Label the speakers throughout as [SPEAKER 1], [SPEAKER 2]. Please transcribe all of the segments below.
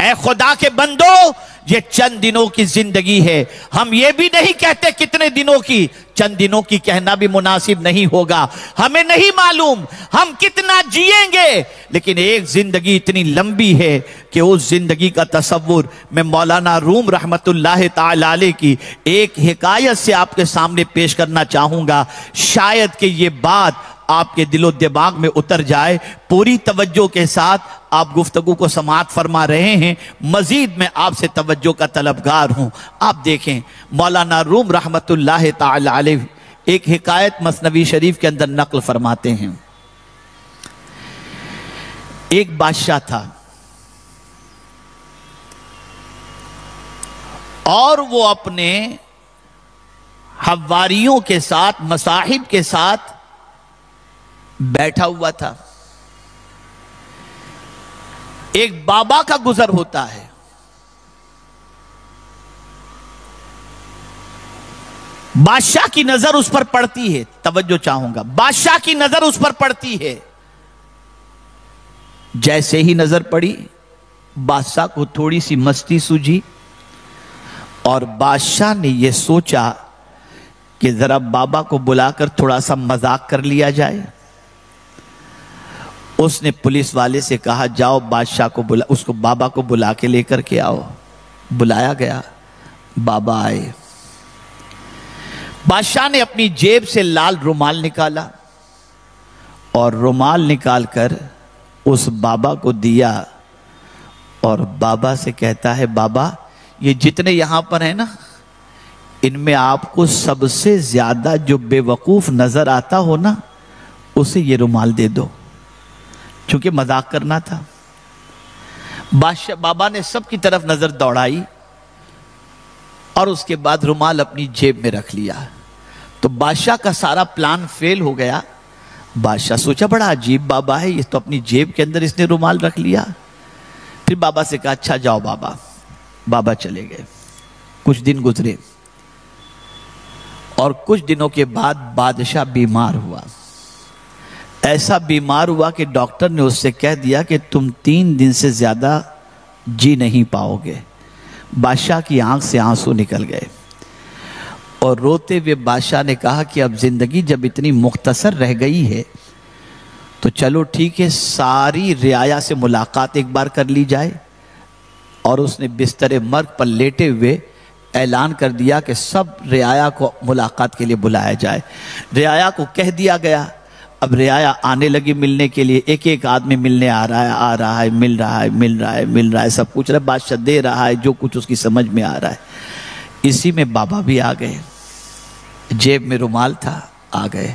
[SPEAKER 1] اے خدا کے بندو، یہ چند دنوں کی زندگی ہے، ہم یہ بھی نہیں کہتے کتنے دنوں کی، چند دنوں کی کہنا بھی مناسب نہیں ہوگا، ہمیں نہیں معلوم ہم کتنا جیئیں گے، لیکن ایک زندگی اتنی لمبی ہے کہ اس زندگی کا تصور میں مولانا روم رحمت اللہ تعالی علیہ کی ایک حکایت سے آپ کے سامنے پیش کرنا چاہوں گا، شاید کہ یہ بات آپ کے دل و دماغ میں اتر جائے۔ پوری توجہ کے ساتھ آپ گفتگو کو سماعت فرما رہے ہیں، مزید میں آپ سے توجہ کا طلبگار ہوں۔ آپ دیکھیں مولانا روم رحمت اللہ تعالی علیہ ایک حکایت مثنوی شریف کے اندر نقل فرماتے ہیں۔ ایک بادشاہ تھا اور وہ اپنے حواریوں کے ساتھ، مصاحب کے ساتھ بیٹھا ہوا تھا۔ ایک بابا کا گزر ہوتا ہے، بادشاہ کی نظر اس پر پڑتی ہے، توجہ چاہوں گا، بادشاہ کی نظر اس پر پڑتی ہے۔ جیسے ہی نظر پڑی، بادشاہ کو تھوڑی سی مستی سوجھی اور بادشاہ نے یہ سوچا کہ ذرا بابا کو بلا کر تھوڑا سا مذاق کر لیا جائے۔ اس نے پولیس والے سے کہا جاؤ بادشاہ کو بلا، اس کو بابا کو بلا کے لے کر کے آؤ۔ بلایا گیا، بابا آئے۔ بادشاہ نے اپنی جیب سے لال رومال نکالا اور رومال نکال کر اس بابا کو دیا اور بابا سے کہتا ہے بابا یہ جتنے یہاں پر ہیں نا، ان میں آپ کو سب سے زیادہ جو بے وقوف نظر آتا ہو نا، اسے یہ رومال دے دو، چونکہ مذاق کرنا تھا۔ بابا نے سب کی طرف نظر دوڑائی اور اس کے بعد رومال اپنی جیب میں رکھ لیا۔ تو بادشاہ کا سارا پلان فیل ہو گیا۔ بادشاہ سوچا بڑا عجیب بابا ہے، یہ تو اپنی جیب کے اندر اس نے رومال رکھ لیا۔ پھر بابا سے کہا اچھا جاؤ بابا۔ بابا چلے گئے۔ کچھ دن گزرے اور کچھ دنوں کے بعد بادشاہ بیمار ہوا۔ ایسا بیمار ہوا کہ ڈاکٹر نے اس سے کہہ دیا کہ تم 3 دن سے زیادہ جی نہیں پاؤ گے۔ بادشاہ کی آنکھ سے آنسو نکل گئے اور روتے ہوئے بادشاہ نے کہا کہ اب زندگی جب اتنی مختصر رہ گئی ہے تو چلو ٹھیک ہے، ساری رعایا سے ملاقات ایک بار کر لی جائے۔ اور اس نے بستر مرگ پر لیٹے ہوئے اعلان کر دیا کہ سب رعایا کو ملاقات کے لیے بلایا جائے۔ رعایا کو کہہ دیا گیا۔ اب رعایا آنے لگی ملنے کے لیے، ایک ایک آدمی ملنے آ رہا ہے، مل رہا ہے، سب کچھ رہا ہے، بادشاہ دے رہا ہے جو کچھ اس کی سمجھ میں آ رہا ہے۔ اسی میں بابا بھی آ گئے، جیب میں رومال تھا، آ گئے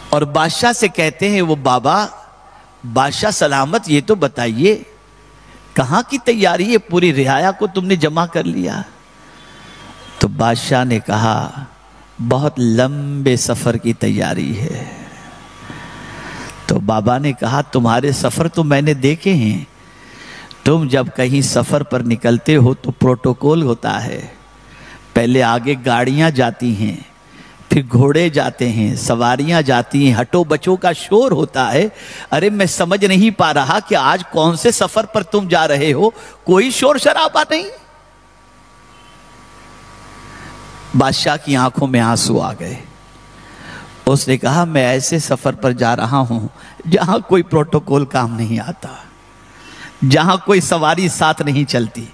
[SPEAKER 1] اور بادشاہ سے کہتے ہیں وہ بابا، بادشاہ سلامت، یہ تو بتائیے کہاں کی تیاری ہے؟ پوری رعایا کو تم نے جمع کر لیا؟ تو بادشاہ نے کہا بہت لمبے سفر کی تیاری ہے۔ تو بابا نے کہا تمہارے سفر تو میں نے دیکھے ہیں، تم جب کہیں سفر پر نکلتے ہو تو پروٹوکول ہوتا ہے، پہلے آگے گاڑیاں جاتی ہیں، پھر گھوڑے جاتے ہیں، سواریاں جاتی ہیں، ہٹو بچوں کا شور ہوتا ہے۔ ارے میں سمجھ نہیں پا رہا کہ آج کون سے سفر پر تم جا رہے ہو، کوئی شور شرابہ نہیں۔ بادشاہ کی آنکھوں میں آنسو آ گئے۔ اس نے کہا میں ایسے سفر پر جا رہا ہوں جہاں کوئی پروٹوکول کام نہیں آتا، جہاں کوئی سواری ساتھ نہیں چلتی،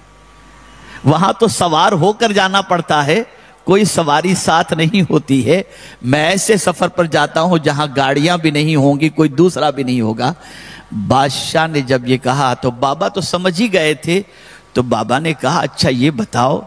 [SPEAKER 1] وہاں تو سوار ہو کر جانا پڑتا ہے، کوئی سواری ساتھ نہیں ہوتی ہے۔ میں ایسے سفر پر جاتا ہوں جہاں گاڑیاں بھی نہیں ہوں گی، کوئی دوسرا بھی نہیں ہوگا۔ بادشاہ نے جب یہ کہا تو بابا تو سمجھ ہی گئے تھے۔ تو بابا نے کہا اچھا یہ بتاؤ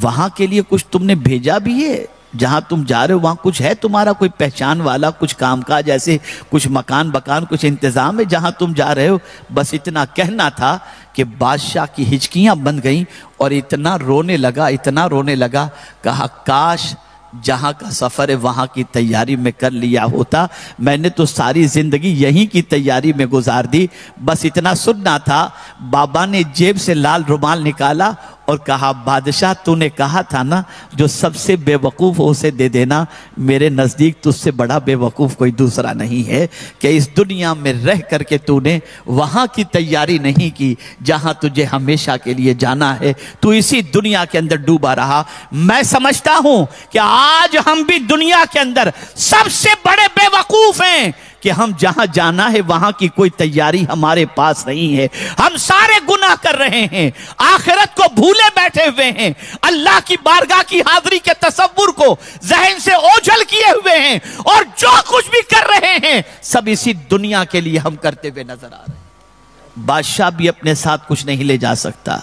[SPEAKER 1] وہاں کے لیے کچھ تم نے بھیجا بھی ہے؟ جہاں تم جا رہے ہو وہاں کچھ ہے تمہارا کوئی پہچان والا، کچھ کام کاج، جیسے کچھ مکان بکان کچھ انتظام ہے جہاں تم جا رہے ہو؟ بس اتنا کہنا تھا کہ بادشاہ کی ہچکیاں بن گئیں اور اتنا رونے لگا، کہا کاش جہاں کا سفر ہے وہاں کی تیاری میں کر لیا ہوتا، میں نے تو ساری زندگی یہیں کی تیاری میں گزار دی۔ بس اتنا سننا تھا۔ بابا نے جیب سے لال رومال نکالا اور کہا بادشاہ تو نے کہا تھا نا جو سب سے بے وقوف ہو اسے دے دینا، میرے نزدیک تجھ سے بڑا بے وقوف کوئی دوسرا نہیں ہے کہ اس دنیا میں رہ کر کے تو نے وہاں کی تیاری نہیں کی جہاں تجھے ہمیشہ کے لیے جانا ہے، تو اسی دنیا کے اندر ڈوبا رہا۔ میں سمجھتا ہوں کہ آج ہم بھی دنیا کے اندر سب سے بڑے بے وقوف ہیں کہ ہم جہاں جانا ہے وہاں کی کوئی تیاری ہمارے پاس نہیں ہے، ہم سارے گناہ کر رہے ہیں، آخرت کو بھولے بیٹھے ہوئے ہیں، اللہ کی بارگاہ کی حاضری کے تصور کو ذہن سے اوجھل کیے ہوئے ہیں، اور جو کچھ بھی کر رہے ہیں سب اسی دنیا کے لیے ہم کرتے ہوئے نظر آ رہے ہیں۔ بادشاہ بھی اپنے ساتھ کچھ نہیں لے جا سکتا،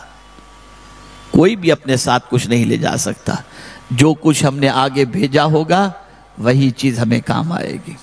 [SPEAKER 1] کوئی بھی اپنے ساتھ کچھ نہیں لے جا سکتا، جو کچھ ہم نے آگے بھیجا ہوگا وہی چیز ہمیں کام آئے گی۔